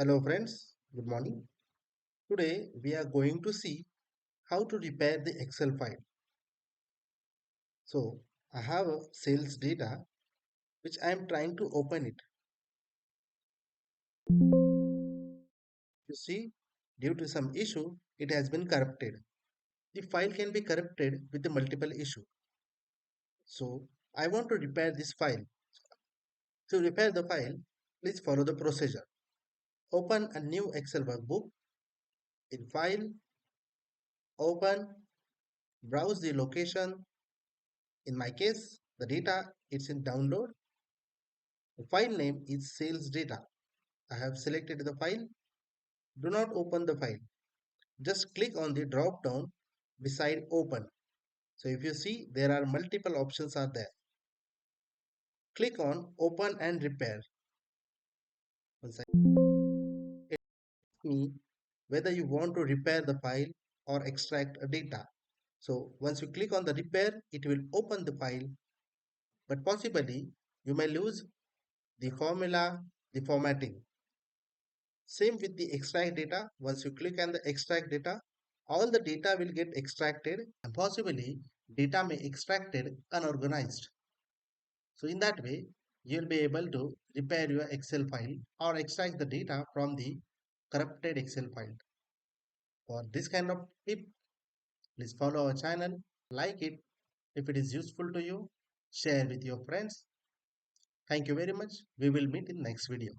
Hello friends, good morning. Today we are going to see how to repair the Excel file. So I have a sales data which I am trying to open it. You see, due to some issue, it has been corrupted. The file can be corrupted with the multiple issue. So I want to repair this file. To repair the file, please follow the procedure. Open a new Excel workbook. In File, Open, browse the location. In my case, the data is in download. The file name is sales data. I have selected the file. Do not open the file. Just click on the drop down beside open. So if you see, there are multiple options are there. Click on open and repair. Once I it asks me whether you want to repair the file or extract a data. So once you click on the repair, it will open the file, but possibly you may lose the formula, the formatting. Same with the extract data. Once you click on the extract data, all the data will get extracted and possibly data may extracted unorganized. So in that way, you'll be able to repair your Excel file or extract the data from the corrupted Excel file. For this kind of tip, please follow our channel, like it. If it is useful to you, share with your friends. Thank you very much. We will meet in next video.